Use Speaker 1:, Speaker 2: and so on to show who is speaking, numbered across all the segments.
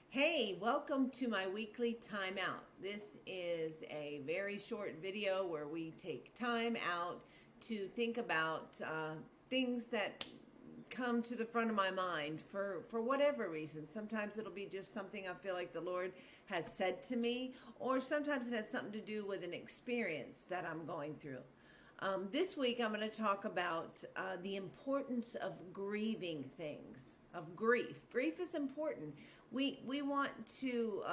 Speaker 1: Hey, welcome to my weekly timeout. This is a very short video where we take time out to think about things that come to the front of my mind for whatever reason. Sometimes it'll be just something I feel like the Lord has said to me, or sometimes it has something to do with an experience that I'm going through. This week I'm going to talk about the importance of grieving things, of grief. Grief is important. We want to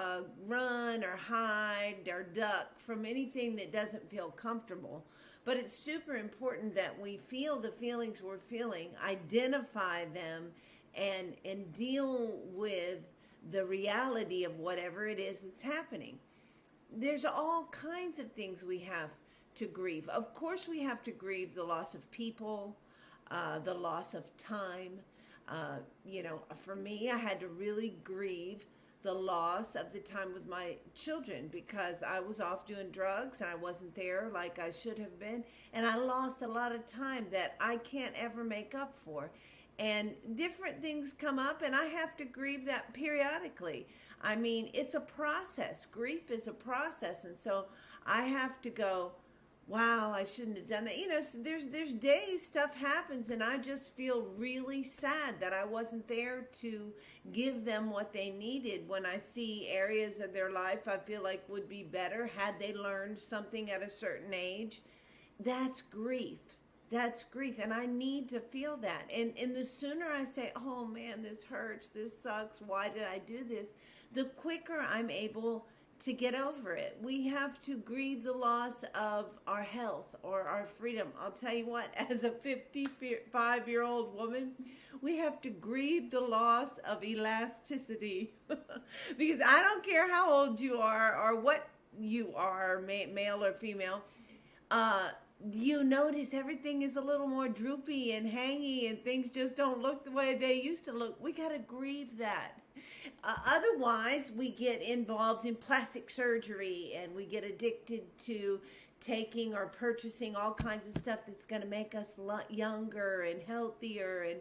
Speaker 1: run or hide or duck from anything that doesn't feel comfortable. But it's super important that we feel the feelings we're feeling, identify them, and deal with the reality of whatever it is that's happening. There's all kinds of things we have to grieve. Of course, we have to grieve the loss of people, the loss of time. For me, I had to really grieve the loss of the time with my children because I was off doing drugs and I wasn't there like I should have been. And I lost a lot of time that I can't ever make up for. And different things come up and I have to grieve that periodically. I mean, it's a process. Grief is a process. And so I have to go, wow, I shouldn't have done that. So there's days stuff happens and I just feel really sad that I wasn't there to give them what they needed when I see areas of their life I feel like would be better had they learned something at a certain age. That's grief. That's grief. And I need to feel that. And the sooner I say, oh man, this hurts, this sucks, why did I do this? The quicker I'm able to get over it. We have to grieve the loss of our health or our freedom. I'll tell you what, as a 55-year-old woman, we have to grieve the loss of elasticity. Because I don't care how old you are or what you are, male or female, you notice everything is a little more droopy and hangy and things just don't look the way they used to look. We got to grieve that. Otherwise, we get involved in plastic surgery and we get addicted to taking or purchasing all kinds of stuff that's going to make us younger and healthier. And,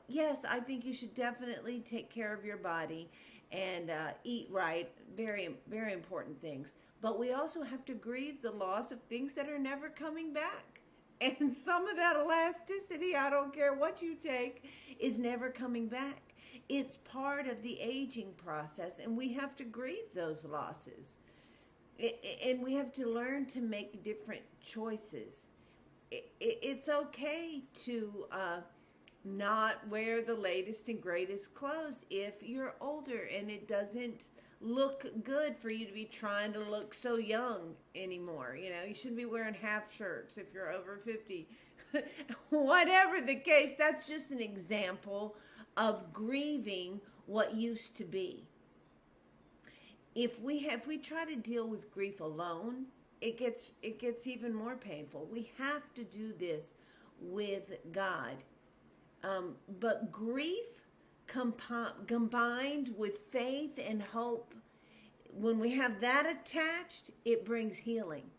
Speaker 1: yes, I think you should definitely take care of your body and eat right. Very, very important things. But we also have to grieve the loss of things that are never coming back. And some of that elasticity, I don't care what you take, is never coming back. It's part of the aging process, and we have to grieve those losses. And we have to learn to make different choices. It's okay to not wear the latest and greatest clothes if you're older and it doesn't look good for you to be trying to look so young anymore. You shouldn't be wearing half shirts if you're over 50. Whatever the case, that's just an example of grieving what used to be. If we try to deal with grief alone, it gets even more painful. We have to do this with God. But grief combined with faith and hope, when we have that attached, it brings healing.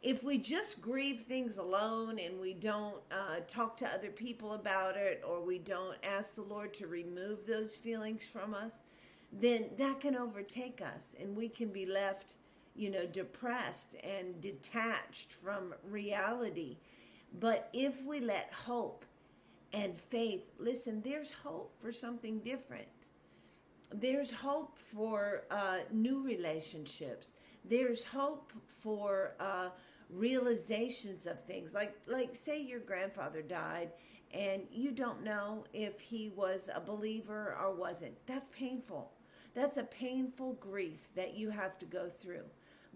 Speaker 1: If we just grieve things alone and we don't talk to other people about it, or we don't ask the Lord to remove those feelings from us, then that can overtake us and we can be left, depressed and detached from reality. But if we let hope and faith, listen, there's hope for something different. There's hope for new relationships. There's hope for realizations of things. Like say your grandfather died and you don't know if he was a believer or wasn't. That's painful. That's a painful grief that you have to go through.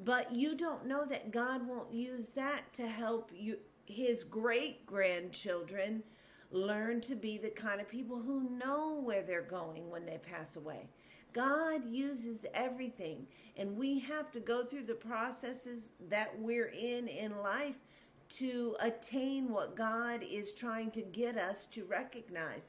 Speaker 1: But you don't know that God won't use that to help you, his great grandchildren, learn to be the kind of people who know where they're going when they pass away. God uses everything, and we have to go through the processes that we're in life to attain what God is trying to get us to recognize.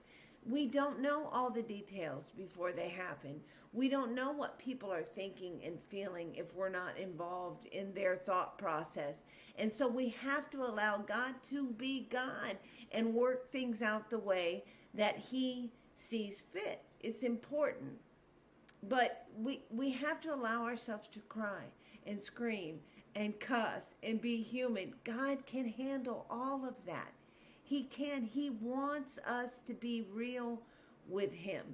Speaker 1: We don't know all the details before they happen. We don't know what people are thinking and feeling if we're not involved in their thought process. And so we have to allow God to be God and work things out the way that He sees fit. It's important. But we have to allow ourselves to cry and scream and cuss and be human. God can handle all of that. He can. He wants us to be real with Him,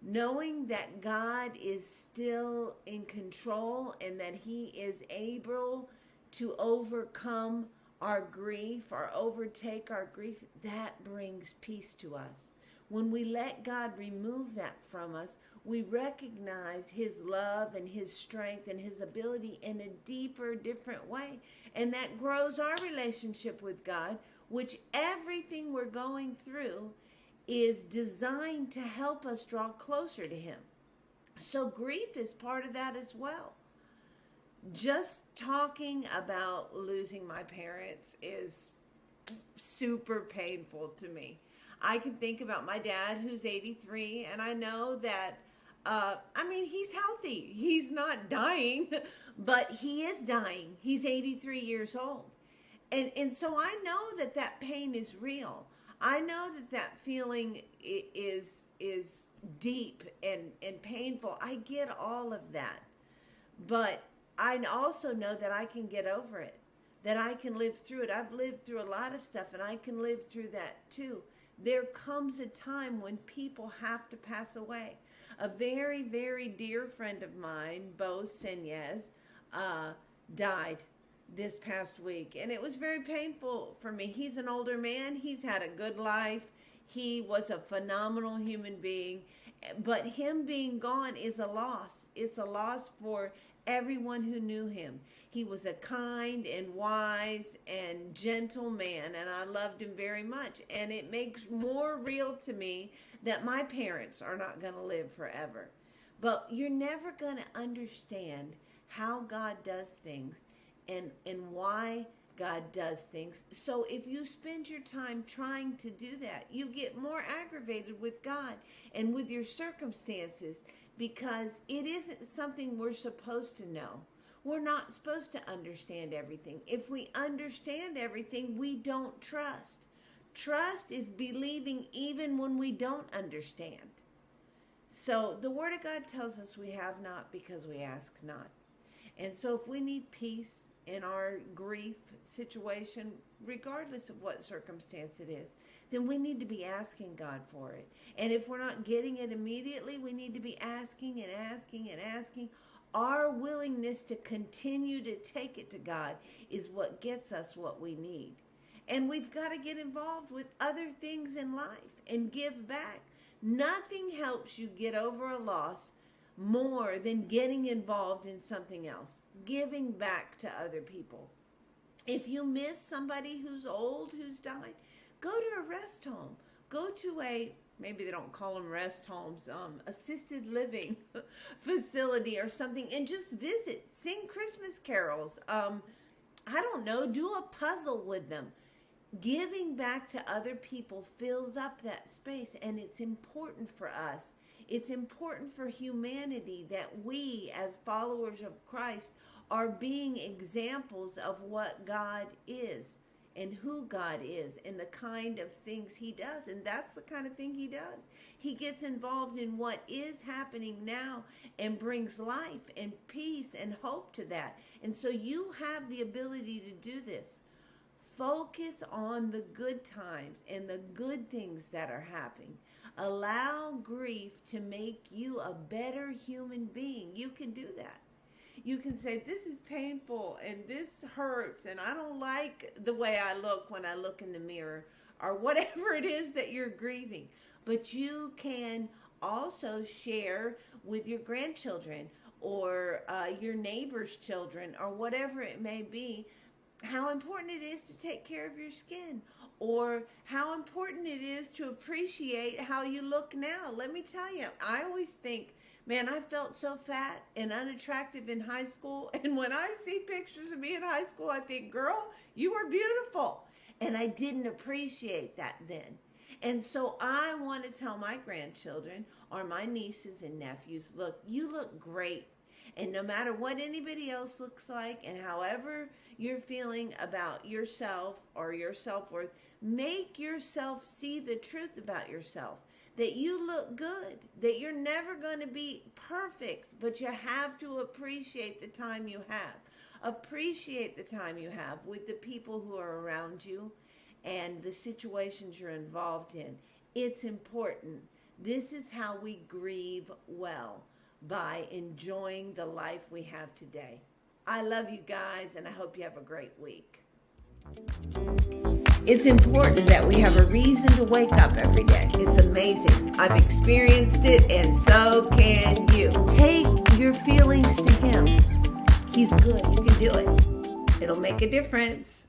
Speaker 1: knowing that God is still in control and that He is able to overcome our grief or overtake our grief. That brings peace to us. When we let God remove that from us, we recognize His love and His strength and His ability in a deeper, different way. And that grows our relationship with God, which everything we're going through is designed to help us draw closer to Him. So grief is part of that as well. Just talking about losing my parents is super painful to me. I can think about my dad, who's 83, and I know that, he's healthy. He's not dying, but he is dying. He's 83 years old. And so I know that that pain is real. I know that that feeling is deep and painful. I get all of that. But I also know that I can get over it, that I can live through it. I've lived through a lot of stuff, and I can live through that too. There comes a time when people have to pass away. A very, very dear friend of mine, Bo Senyez, died this past week, and it was very painful for me. He's an older man. He's had a good life. He was a phenomenal human being, but him being gone is a loss. It's a loss for everyone who knew him. He was a kind and wise and gentle man, and I loved him very much. And it makes more real to me that my parents are not going to live forever. But you're never going to understand how God does things and why God does things. So if you spend your time trying to do that, you get more aggravated with God and with your circumstances, because it isn't something we're supposed to know. We're not supposed to understand everything. If we understand everything, we don't trust. Trust is believing even when we don't understand. So the Word of God tells us we have not because we ask not. And so if we need peace in our grief situation, regardless of what circumstance it is, then we need to be asking God for it. And if we're not getting it immediately, we need to be asking and asking and asking. Our willingness to continue to take it to God is what gets us what we need. And we've got to get involved with other things in life and give back. Nothing helps you get over a loss more than getting involved in something else, giving back to other people. If you miss somebody who's old, who's died, go to a rest home. Go to maybe they don't call them rest homes, assisted living facility or something, and just visit. Sing Christmas carols. I don't know, do a puzzle with them. Giving back to other people fills up that space, and it's important for us. It's important for humanity that we, as followers of Christ, are being examples of what God is and who God is and the kind of things He does. And that's the kind of thing He does. He gets involved in what is happening now and brings life and peace and hope to that. And so you have the ability to do this. Focus on the good times and the good things that are happening. Allow grief to make you a better human being. You can do that. You can say, this is painful and this hurts and I don't like the way I look when I look in the mirror, or whatever it is that you're grieving. But you can also share with your grandchildren or your neighbor's children or whatever it may be, how important it is to take care of your skin, or how important it is to appreciate how you look now. Let me tell you, I always think, man, I felt so fat and unattractive in high school. And when I see pictures of me in high school, I think, girl, you were beautiful. And I didn't appreciate that then. And so I want to tell my grandchildren or my nieces and nephews, look, you look great. And no matter what anybody else looks like and however you're feeling about yourself or your self-worth, make yourself see the truth about yourself. That you look good, that you're never going to be perfect, but you have to appreciate the time you have. Appreciate the time you have with the people who are around you and the situations you're involved in. It's important. This is how we grieve well, by enjoying the life we have today. I love you guys, and I hope you have a great week. It's important that we have a reason to wake up every day. It's amazing. I've experienced it, and so can you. Take your feelings to Him. He's good. You can do it. It'll make a difference.